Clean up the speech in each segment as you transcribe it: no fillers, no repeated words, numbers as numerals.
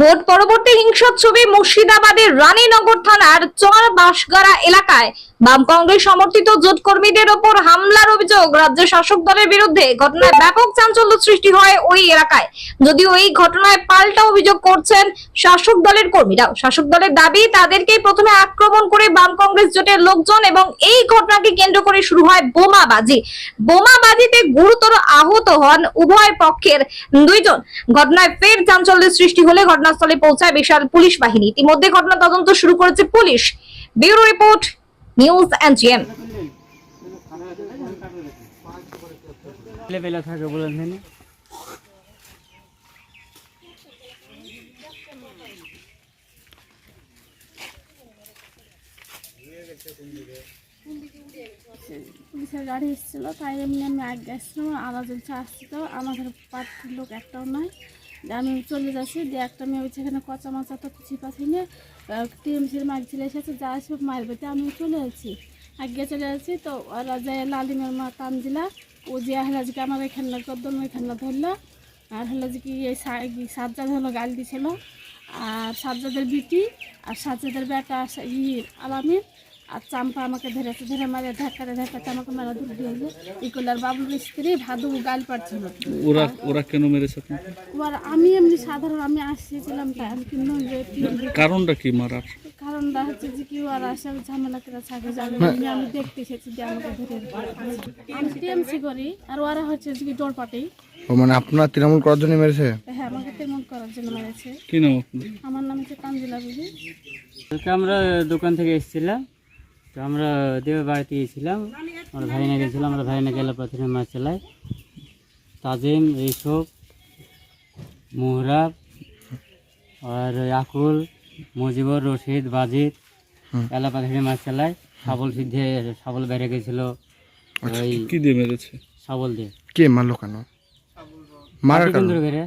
Vote পরবর্তী হিংসার ছবি মুর্শিদাবাদের রানীনগর থানার চর বাঁশগাড়া এলাকায় বাম কংগ্রেস সমর্থিত জোট কর্মীদের ওপর হামলার অভিযোগ রাজ্য শাসক দলের বিরুদ্ধে। ঘটনায় ব্যাপক চাঞ্চল্য সৃষ্টি হয় ওই এলাকায়। যদিও এই ঘটনায় পাল্টা অভিযোগ করছেন শাসক দলের কর্মীরাও। শাসক দলের দাবি তাদেরকেই প্রথমে আক্রমণ করে বাম কংগ্রেস জোটের লোকজন এবং এই ঘটনাকে কেন্দ্র করে শুরু হয় বোমাবাজিতে গুরুতর আহত হন উভয় পক্ষের দুইজন। ঘটনায় ফের চাঞ্চল্যের সৃষ্টি হলে ঘটনাস্থলে পৌঁছায় বিশাল পুলিশ বাহিনী। ইতিমধ্যে ঘটনা তদন্ত শুরু করেছে police. Bureau report, news NGM. পুলিশের গাড়ি এসেছিলো, তাই এমনি আমি আগে আসছিলাম, আওয়াজ আসছিল। আমাদের পার্টির লোক একটাও নয়, আমি চলে যাচ্ছি। দিয়ে একটা মেয়ে হচ্ছে এখানে কচা মাচা তো কিছু পাচ্ছি না, টিএমসির মার ছেলে এসেছে, যা সব মারবে, আমি চলে যাচ্ছি, আগে চলে যাচ্ছি। তো ওরা যে লালিমের মা তানজিলা, ও যে হেলাজিকে আমার এখানে কদ্দম এখানে ধরলো, আর হেলাজিকে এই সাজ্জাদ হলো গাল দিছিল, আর সাজ্জাদের বিটি আর সাজ্জাদের বেটা আলামিন আর চাম্পা আমাকে ধরে মারে ধাক্কাতে আমাকে মারা দূর দিয়েছে। ইকুলার বাবুর স্ত্রী ভাদু গাল পাচ্ছিল। ওরা কেন মেরেছে? আমি এমনি সাধারণ আমি আসছিলাম, তাই আমি কিন্তু কারণটা কি মারার? কারণটা হচ্ছে যে কি ওরা আসে ঝামেলা করে থাকে, আমি দেখতে এসেছি যে আমাকে ধরে। আমি টিএমসি করি, আর ওরা হচ্ছে যে কি ডোর পার্টি। মানে আপনার তৃণমূল করার জন্য মেরেছে? হ্যাঁ, আমাকে তৃণমূল করার জন্য মেরেছে। কি নাম আপনার? আমার নাম হচ্ছে তানজিলা বিবি। আমরা দোকান থেকে এসেছিলাম, তো আমরা দেবের বাড়িতে গিয়েছিলাম, আমরা ভাইনা গেছিলাম। আমরা ভাইনা গেলে প্রথমে মাছ চালাই তাজিম, এইসব মুহরাব আর আকুল, মুজিবর, রশিদ, বাজিদ এলাকা থেকে মাছ চালায়। শাবল বেড়ে গেছিল। ওই কি দিয়ে মেরেছে? শাবল দিয়ে। কে মারলো কেন? মারার কারণ বেড়ে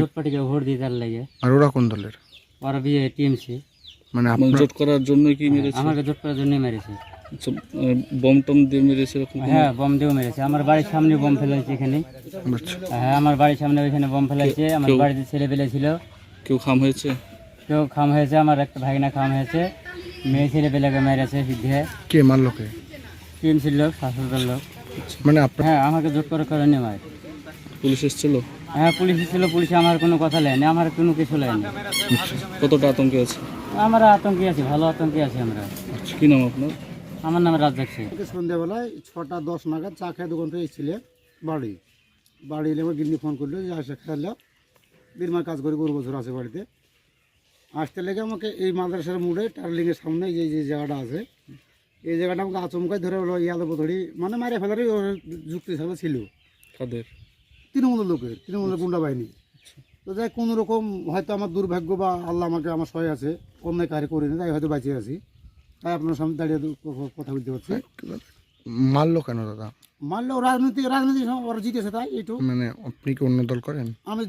জোট পার্টিকে ভোট দিয়ে তার লাগে। আর ওরা কোন দলের? ওরা বিয়ে টিএমসি। মানে জোট করার জন্য কি মেরেছে? আমাকে জোট করার জন্যই মেরেছে। বম টম দিয়ে মেরেছে? হ্যাঁ, বম দিয়েও মেরেছে। আমার বাড়ির সামনে বম ফেলেছে এখানে। হ্যাঁ, আমার বাড়ির সামনে ওইখানে বম ফেলেছে। আমার বাড়িতে ছেলে পেলে ছিল। কেউ খাম হয়েছে? কেউ খাম হয়েছে, আমার একটা ভাগনা খাম হয়েছে। মেয়ে ছেলে পেলেকে মেরেছে সিদ্ধে। কে মারলো? কে? টিএমসির লোক, শাসকের লোক। মানে আপনার? হ্যাঁ, আমাকে জোট করে করেনি মার। পুলিশ এসেছিল? হ্যাঁ, পুলিশ ছিল। পুলিশে আমার কোনো কথা লেয়নি, আমার কোনো কিছু লেয়নি। কতটা আতঙ্কে আছে? আমরা আতঙ্কে আছি, ভালো আতঙ্কে আছি আমরা। কি নাম আপনার? আমার নাম রাজ্জাক শেখ। সন্ধ্যাবেলায় 6টা 10 নাগাদ চা খেয়ে দোকান থেকে এসেছিলেন বাড়ি এলে আমার গিন্নি ফোন করলো যে আসে খেলে বীরমার কাজ করে গরু বছর আছে বাড়িতে। আসতে লেগে আমাকে এই মাদ্রাসার মোড়ে টার্লিংয়ের সামনে যে জায়গাটা আছে, এই জায়গাটা আমাকে আচমকায় ধরে হলো ইয়াদব ধরি, মানে মারে ফেলারই যুক্তি ছিল। কাদের? তৃণমূলের গুন্ডা বাহিনী। তো যাই কোনো রকম হয়তো আমার দুর্ভাগ্য বা আল্লাহ আমার সহায় আছে, অন্যায় কারে করিনি, তাই হয়তো বাঁচিয়ে আছি, তাই আপনার সামনে দাঁড়িয়ে কথা বলতে পারছি। মারলো কেন দাদা? মানলেও রাজনীতি ওরা জিতেছে, তাই এইটু। মানে আপনি কি অন্য দল করেন? আমি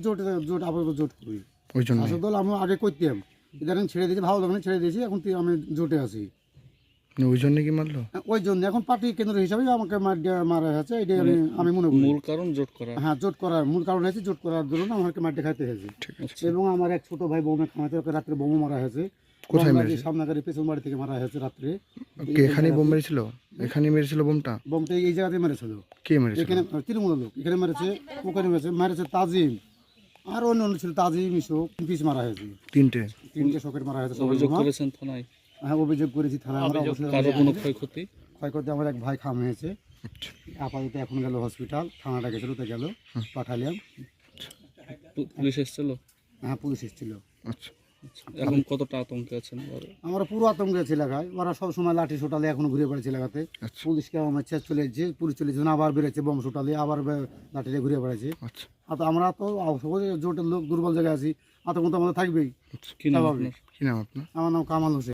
আপাতত জোট করি। ওই জন্য শাসক দল আমি আগে করতাম, ইদানিং ছেড়ে দিয়েছি, ভালো দোকানে ছেড়ে দিয়েছি, এখন আমি জোটে আছি। ওই জন্য কি মারলো? ওই জন্য এখন পার্টি কেন্দ্র হিসাবে আমাকে মারা হয়েছে, এটাই আমি মনে করি। মূল কারণ জোট করা? হ্যাঁ, জোট করার মূল কারণ হয়েছে, জোট করার জন্য আমাকে মারতে খাইতে হয়েছে। এবং আমার এক ছোট ভাই বোমে খাওয়াতে, ওকে রাত্রে বোমও মারা হয়েছে। কোথায় মেরেছে? সামনাগাড়ি পেছন বাড়ি থেকে মারা হয়েছে রাত্রে। এখানে বোম মেরেছিল? এখানে মেরেছিল বোমটা? বোমটা এই জায়গাতে মেরেছিল। কে মেরেছে? এখানে তৃণমূলের লোক এখানে মেরেছে, ওখানে মেরেছে তাজিম, আর অন্য ছিল তাজিম, ইসব পিস মারা হয়েছে। তিনটে সকেট মারা হয়েছে। অভিযোগ করেছেন থানায়? হ্যাঁ, অভিযোগ করেছি থানায়। কারো কোনো ক্ষয়ক্ষতি? আমার এক ভাই খাম হয়েছে, আপাতত এখন গেল হসপিটাল, থানাটা গেছিল, তো গেল পাঠালাম। পুলিশ এসেছিল? হ্যাঁ, পুলিশ এসেছিল। আচ্ছা, এখন কতটা আতঙ্কে আছেন? আমরা পুরো আতঙ্কে আছি এলাকায়। ওরা সবসময় লাঠি সোটালে এখনো ঘুরে বেড়াচ্ছে এলাকাতে। পুলিশকে আমার চেষ্টা চলে যাচ্ছে, পুলিশ চলে যাচ্ছে, আবার বেড়েছে বম সোটালে, আবার লাঠিতে ঘুরে বেড়াচ্ছে। আর আমরা তো জোটের লোক দুর্বল জায়গায় আছি, আতঙ্ক তো আমাদের থাকবেই। কি নাম আপনার? আমার নাম কামাল হোসেন।